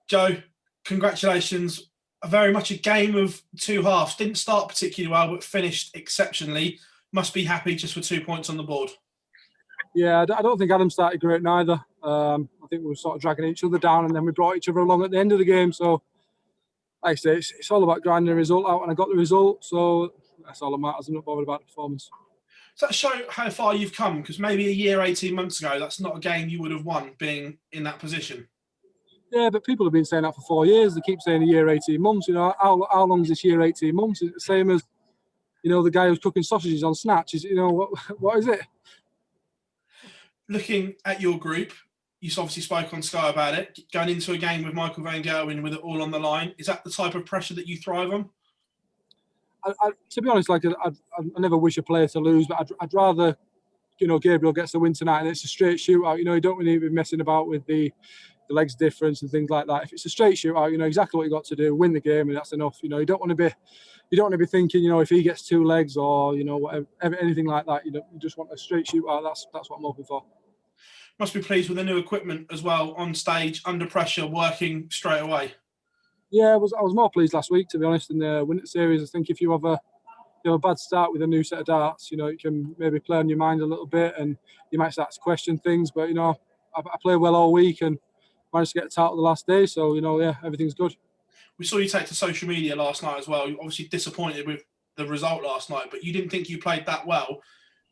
Joe, congratulations. Very much a game of two halves. Didn't start particularly well, but finished exceptionally. Must be happy just for 2 points on the board. Yeah, I don't think Adam started great neither. I think we were sort of dragging each other down, and then we brought each other along at the end of the game. So, like I say, it's all about grinding the result out, and I got the result. So that's all that matters. I'm not bothered about the performance. Does that show how far you've come? Because maybe a year, 18 months ago, that's not a game you would have won being in that position. Yeah, but people have been saying that for 4 years. They keep saying a year, 18 months. You know, how long is this year, 18 months? It's the same as, you know, the guy who's cooking sausages on Snatch. Is, you know, what is it? Looking at your group, you obviously spoke on Sky about it. Going into a game with Michael van Gerwen with it all on the line, is that the type of pressure that you thrive on? To be honest, like I never wish a player to lose, but I'd rather, you know, Gabriel gets the win tonight and it's a straight shootout. You know, you don't really be messing about with the legs difference and things like that. If it's a straight shootout, you know exactly what you got to do, win the game, and that's enough. You know, you don't want to be thinking, you know, if he gets 2 legs or, you know, whatever, anything like that. You know, you just want a straight shootout. That's what I'm hoping for. Must be pleased with the new equipment as well, on stage, under pressure, working straight away. Yeah, I was more pleased last week, to be honest, in the Winter Series. I think if you have a bad start with a new set of darts, you know, you can maybe play on your mind a little bit, and you might start to question things. But you know, I played well all week and managed to get a title the last day. So you know, yeah, everything's good. We saw you take to social media last night as well. You're obviously disappointed with the result last night, but you didn't think you played that well,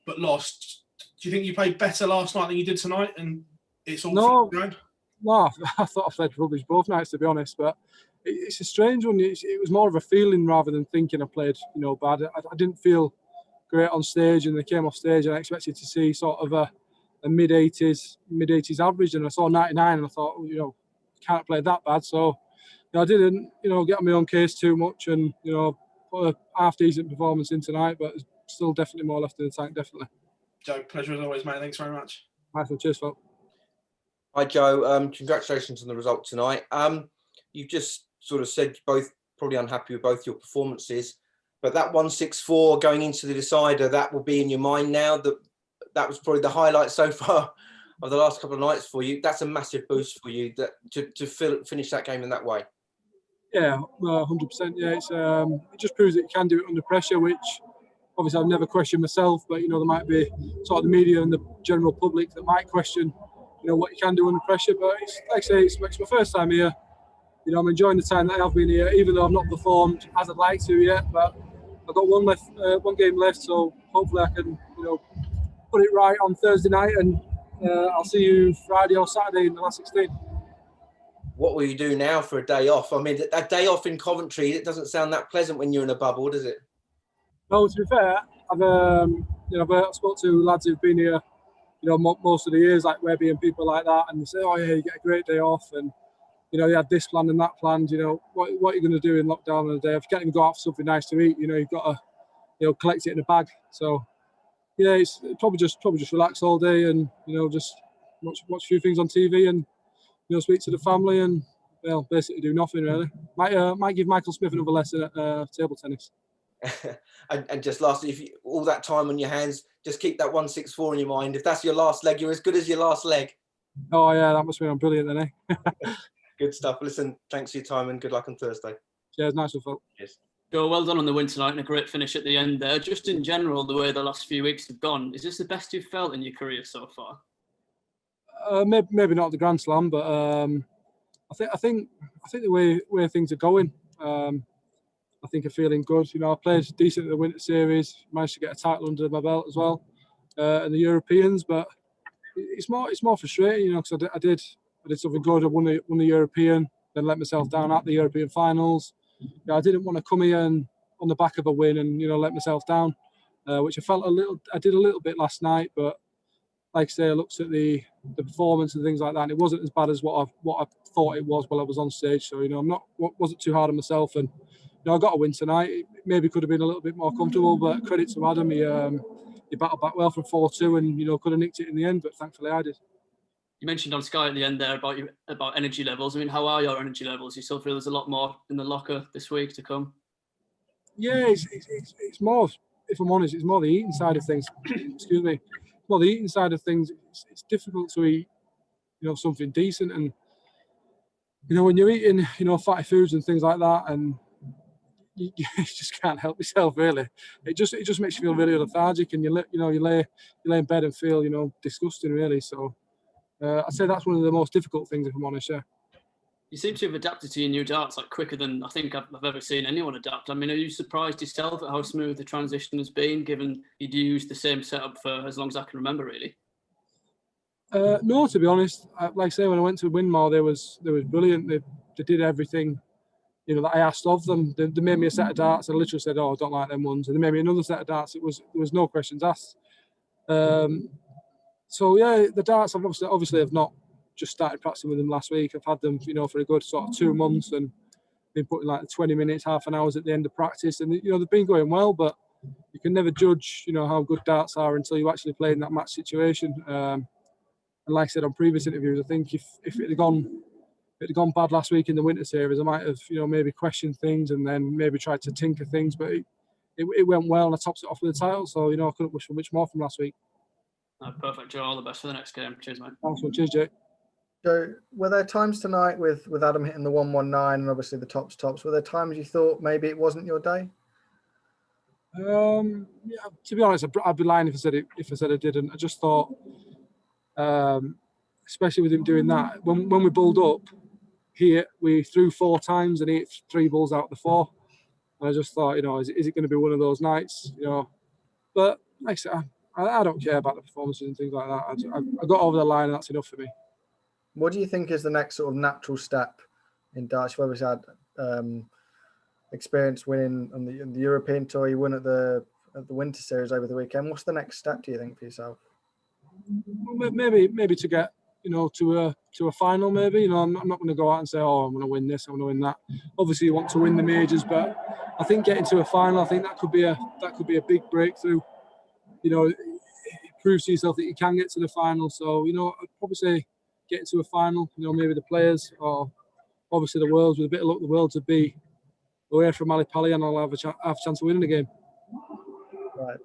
but lost. Do you think you played better last night than you did tonight? And it's all No, I thought I played rubbish both nights, to be honest. But it's a strange one. It was more of a feeling rather than thinking I played, you know, bad. I didn't feel great on stage, and they came off stage, and I expected to see sort of a mid-80s average, and I saw 99, and I thought, you know, can't play that bad. So, you know, I didn't, you know, get on my own case too much, and you know, put a half-decent performance in tonight, but still definitely more left in the tank, definitely. Joe, pleasure as always, mate. Thanks very much. Michael, cheers, Phil. Hi, Joe. Congratulations on the result tonight. You've just sort of said you're both probably unhappy with both your performances, but that 164 going into the decider, that will be in your mind now. That was probably the highlight so far of the last couple of nights for you. That's a massive boost for you to finish that game in that way. Yeah, 100%. Yeah, it just proves that you can do it under pressure, which obviously I've never questioned myself, but you know, there might be sort of the media and the general public that might question, you know, what you can do under pressure. But it's, like I say, it's my first time here. You know, I'm enjoying the time that I've been here, even though I've not performed as I'd like to yet. But I've got one game left, so hopefully I can, you know, put it right on Thursday night, and I'll see you Friday or Saturday in the last 16. What will you do now for a day off? I mean, a day off in Coventry, it doesn't sound that pleasant when you're in a bubble, does it? No, to be fair, I've spoke to lads who've been here, you know, most of the years, like Webby and people like that, and they say, oh yeah, you get a great day off, and you know, you had this planned and that planned. You know, what are you going to do in lockdown on a day? If you can't even go out for something nice to eat, you know, you've got to, you know, collect it in a bag. So yeah, it's probably just relax all day, and you know, just watch a few things on TV, and you know, speak to the family, and well, basically do nothing really. Might give Michael Smith another lesson at table tennis. and just lastly, if you, all that time on your hands, just keep that 164 in your mind. If that's your last leg, you're as good as your last leg. Oh yeah, that must have been brilliant then, eh? Good stuff. Listen, thanks for your time and good luck on Thursday. Cheers, nice one, Phil. Cheers. Joe, well done on the win tonight and a great finish at the end there. Just in general, the way the last few weeks have gone, is this the best you've felt in your career so far? Maybe not the Grand Slam, but I think the way things are going, I think I'm feeling good. You know, I played decent in the Winter Series, managed to get a title under my belt as well, and the Europeans. But it's more frustrating, you know, because I did something good. I won the European, then let myself down at the European finals. You know, I didn't want to come here and on the back of a win and, you know, let myself down, which I did a little bit last night. But like I say, I looked at the performance and things like that, and it wasn't as bad as what I thought it was while I was on stage. So, you know, wasn't too hard on myself, and you know, I got a win tonight. It maybe could have been a little bit more comfortable, but credit to Adam, he battled back well from 4-2, and you know, could have nicked it in the end, but thankfully I did. You mentioned on Sky at the end there about energy levels. I mean, how are your energy levels? You still feel there's a lot more in the locker this week to come? Yeah, it's more, if I'm honest, it's more the eating side of things. Excuse me. Well, the eating side of things, it's difficult to eat, you know, something decent, and you know, when you're eating, you know, fatty foods and things like that, and you just can't help yourself really. It just makes you feel really lethargic, and you lay in bed and feel, you know, disgusting really. So I'd say that's one of the most difficult things, if I'm honest. Yeah. You seem to have adapted to your new darts like quicker than I think I've ever seen anyone adapt. I mean, are you surprised yourself at how smooth the transition has been, given you'd used the same setup for as long as I can remember, really? No, to be honest, like I say, when I went to Winmore, they was brilliant. They did everything, you know, that I asked of them. They made me a set of darts, and I literally said, "Oh, I don't like them ones," and they made me another set of darts. There was no questions asked. So yeah, the darts I've obviously have not just started practicing with them last week. I've had them, you know, for a good sort of 2 months, and been putting like 20 minutes, half an hour at the end of practice, and you know they've been going well. But you can never judge, you know, how good darts are until you actually play in that match situation. And like I said on previous interviews, I think if it had gone bad last week in the Winter Series, I might have, you know, maybe questioned things and then maybe tried to tinker things. But it went well, and I topped it off with the title. So, you know, I couldn't wish for much more from last week. Perfect, Joe. All the best for the next game. Cheers, mate. Awesome. Cheers, Jake. So, were there times tonight with Adam hitting the 119 and obviously the tops? Were there times you thought maybe it wasn't your day? Yeah, to be honest, I'd be lying if I said I didn't. I just thought, especially with him doing that, when we bowled up, we threw 4 times and he hit 3 balls out of the 4. And I just thought, you know, is it going to be one of those nights, you know? But like I said, I don't care about the performances and things like that. I got over the line, and that's enough for me. What do you think is the next sort of natural step in darts? You've obviously had experience winning on the European Tour. You won at the Winter Series over the weekend. What's the next step, do you think, for yourself? Well, maybe to get, you know, to a final. Maybe, you know, I'm not going to go out and say, oh, I'm going to win this, I'm going to win that. Obviously, you want to win the majors, but I think getting to a final, I think that could be a big breakthrough. You know, it proves to yourself that you can get to the final. So, you know, I'd probably say getting to a final. You know, maybe the players, or obviously the Worlds, with a bit of luck, the Worlds would be away from Ali Pali, and I'll have a chance of winning the game. Right.